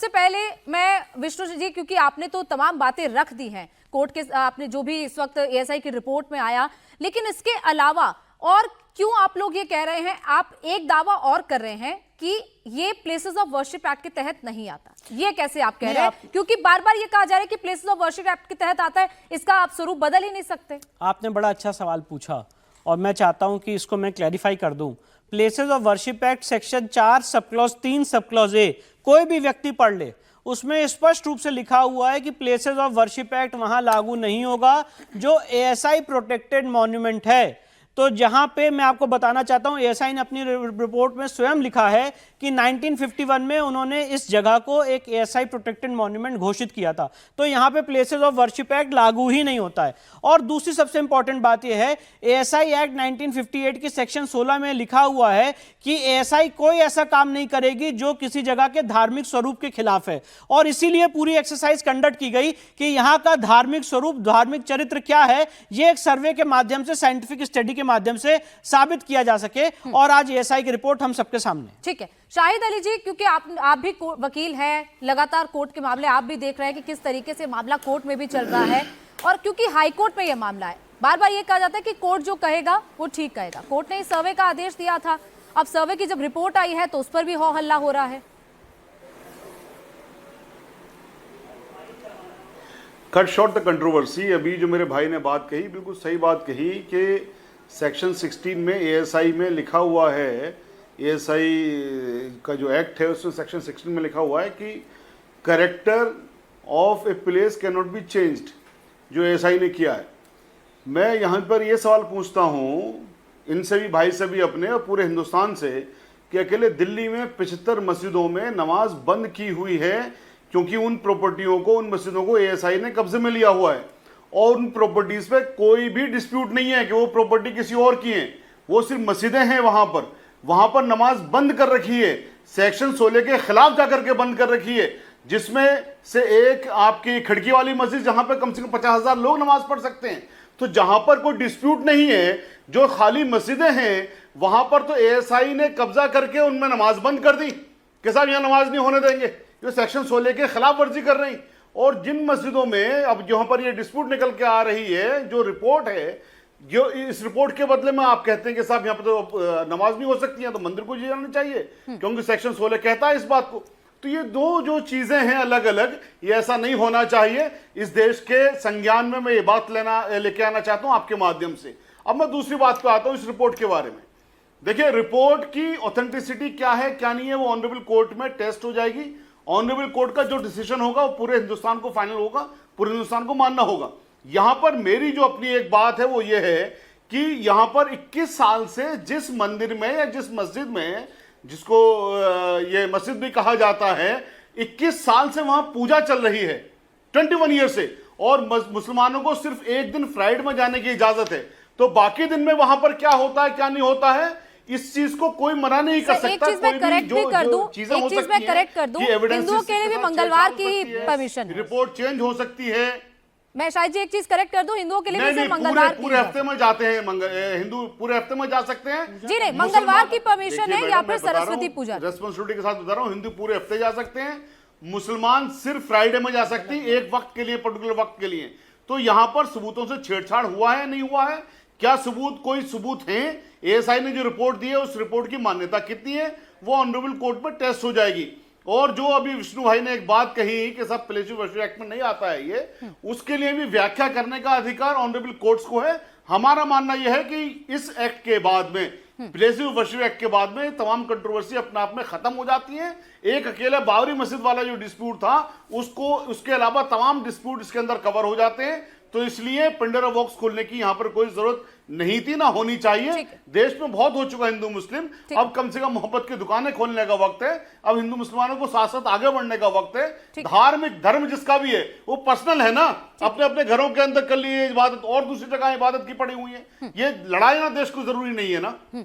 सबसे पहले मैं विष्णु जी, क्योंकि आपने तो तमाम बातें रख दी हैं कोर्ट के, आपने जो भी इस वक्त एएसआई की रिपोर्ट में आया, लेकिन इसके अलावा और क्यों आप लोग ये कह रहे हैं, आप एक दावा और कर रहे हैं कि ये प्लेसेस ऑफ वर्शिप एक्ट के तहत नहीं आता, ये कैसे आप कह रहे हैं? क्योंकि बार बार ये कहा जा रहा है कि प्लेसेस ऑफ वर्शिप एक्ट के तहत आता है, इसका आप स्वरूप बदल ही नहीं सकते। आपने बड़ा अच्छा सवाल पूछा और मैं चाहता हूं कि इसको मैं क्लैरिफाई कर दूं। Places of worship act section 4 sub clause 3 sub clause A कोई भी व्यक्ति पढ़ ले, उसमें स्पष्ट रूप से लिखा हुआ है कि प्लेसेस ऑफ वर्शिप एक्ट वहां लागू नहीं होगा जो एएसआई प्रोटेक्टेड मॉन्यूमेंट है। तो जहां पे मैं आपको बताना चाहता हूं, एएसआई ने अपनी रिपोर्ट में स्वयं लिखा है कि 1951 में उन्होंने इस जगह को एक एएसआई प्रोटेक्टेड मॉन्यूमेंट घोषित किया था। तो यहां पे प्लेसेस ऑफ वर्शिप एक्ट लागू ही नहीं होता है। और दूसरी सबसे इंपॉर्टेंट बात यह है, एएसआई एक्ट 1958 की सेक्शन 16 में लिखा हुआ है कि एएसआई कोई ऐसा काम नहीं करेगी जो किसी जगह के धार्मिक स्वरूप के खिलाफ है। और इसीलिए पूरी एक्सरसाइज कंडक्ट की गई कि यहां का धार्मिक स्वरूप, धार्मिक चरित्र क्या है, यह एक सर्वे के माध्यम से, साइंटिफिक स्टडी के माध्यम से साबित किया जा सके। और आज एएसआई की रिपोर्ट हम सबके सामने। ठीक है शाहिद अली जी, क्योंकि आप भी वकील हैं, लगातार कोर्ट के मामले आप भी देख रहे हैं कि किस तरीके से मामला कोर्ट में भी चल रहा है, और क्योंकि हाई कोर्ट में यह मामला है, बार बार ये कहा जाता है कि कोर्ट जो कहेगा वो ठीक कहेगा। कोर्ट ने इस सर्वे का आदेश दिया था, अब सर्वे की जब रिपोर्ट आई है तो उस पर भी हो हल्ला हो रहा है। Cut short the controversy. अभी जो मेरे भाई ने बात कही, बिल्कुल सही बात कही कि सेक्शन 16 में एएसआई में लिखा हुआ है, एएसआई का जो एक्ट है उसमें सेक्शन 16 में लिखा हुआ है कि character of a place can not be changed, जो एएसआई ने किया है। मैं यहाँ पर ये सवाल पूछता हूँ इनसे भी, भाई से भी, अपने और पूरे हिंदुस्तान से, कि अकेले दिल्ली में 75 मस्जिदों में नमाज बंद की हुई है क्योंकि उन प्रॉपर्टियों को, उन मस्जिदों को एएसआई ने कब्जे में लिया हुआ है और उन प्रॉपर्टीज पे कोई भी डिस्प्यूट नहीं है कि वो प्रॉपर्टी किसी और की है, वो सिर्फ मस्जिदें हैं। वहां पर नमाज बंद कर रखी है, सेक्शन 16 के खिलाफ जाकर के बंद कर रखी है, जिसमें से एक आपकी खिड़की वाली मस्जिद जहां पर कम से कम 50,000 लोग नमाज पढ़ सकते हैं। तो जहां पर कोई डिस्प्यूट नहीं है, जो खाली मस्जिदें हैं, वहां पर तो एएसआई ने कब्जा करके उनमें नमाज बंद कर दी कि साहब यहां नमाज नहीं होने देंगे, जो सेक्शन 16 के खिलाफ वर्जी कर रही। और जिन मस्जिदों में अब जहां पर ये डिस्प्यूट निकल के आ रही है, जो रिपोर्ट है, जो इस रिपोर्ट के बदले में आप कहते हैं कि साहब यहां पर तो नमाज नहीं हो सकती है, तो मंदिर को जाना चाहिए क्योंकि सेक्शन 16 कहता है इस बात को। तो ये दो जो चीजें हैं अलग अलग, ये ऐसा नहीं होना चाहिए। इस देश के संज्ञान में मैं ये बात लेके आना चाहता हूं आपके माध्यम से। अब मैं दूसरी बात पे आता हूं, इस रिपोर्ट के बारे में। देखिए, रिपोर्ट की ऑथेंटिसिटी क्या है क्या नहीं है, वो ऑनरेबल कोर्ट में टेस्ट हो जाएगी। ऑनरेबल कोर्ट का जो डिसीजन होगा वो पूरे हिंदुस्तान को फाइनल होगा, पूरे हिंदुस्तान को मानना होगा। यहां पर मेरी जो अपनी एक बात है वो ये है कि यहां पर 21 साल से जिस मंदिर में या जिस मस्जिद में, जिसको ये मस्जिद भी कहा जाता है, 21 साल से वहां पूजा चल रही है, 21 ईयर से, और मुसलमानों को सिर्फ एक दिन फ्राइडे में जाने की इजाजत है। तो बाकी दिन में वहां पर क्या होता है क्या नहीं होता है, इस चीज को कोई मना नहीं कर सकता। एक चीज मैं करेक्ट भी कर दूं, हिंदुओं के लिए भी मंगलवार की परमिशन है, रिपोर्ट चेंज हो सकती है। मैं शायद जी एक चीज करेक्ट कर दूं, हिंदुओं के लिए भी सिर्फ मंगलवार पूरे हफ्ते में जाते हैं, हिंदू पूरे हफ्ते में जा सकते हैं जी, नहीं मंगलवार की परमिशन है या फिर सरस्वती पूजा। रेस्पॉन्सिबिलिटी के साथ बता रहा हूं, हिंदू पूरे हफ्ते जा सकते हैं, मुसलमान सिर्फ फ्राइडे में जा सकती है, एक वक्त के लिए, पर्टिकुलर वक्त के लिए। तो यहां पर सबूतों से छेड़छाड़ हुआ है नहीं हुआ है, क्या सबूत, कोई सबूत है? एएसआई ने जो रिपोर्ट दी है उस रिपोर्ट की मान्यता कितनी है, वो ऑनरेबल कोर्ट में टेस्ट हो जाएगी। और जो अभी विष्णु भाई ने एक बात कही कि सब प्लेस ऑफ वर्शिप एक्ट में नहीं आता है ये, उसके लिए भी व्याख्या करने का अधिकार ऑनरेबल कोर्ट्स को है। हमारा मानना यह है कि इस एक्ट के बाद में, प्लेस ऑफ वर्शिप एक्ट के बाद में, तमाम कंट्रोवर्सी अपने आप में खत्म हो जाती है। एक अकेला बाबरी मस्जिद वाला जो डिस्प्यूट था उसको, उसके अलावा तमाम डिस्प्यूट इसके अंदर कवर हो जाते हैं। तो इसलिए पेंडोरा बॉक्स खोलने की यहां पर कोई जरूरत नहीं थी, ना होनी चाहिए। देश में बहुत हो चुका हिंदू मुस्लिम, अब कम से कम मोहब्बत की दुकानें खोलने का वक्त है। अब हिंदू मुसलमानों को साथ साथ आगे बढ़ने का वक्त है। धार्मिक धर्म जिसका भी है वो पर्सनल है ना, अपने अपने घरों के अंदर कर लिए इबादत, और दूसरी जगह इबादत की पड़ी हुई है। ये लड़ाई ना देश को जरूरी नहीं है ना।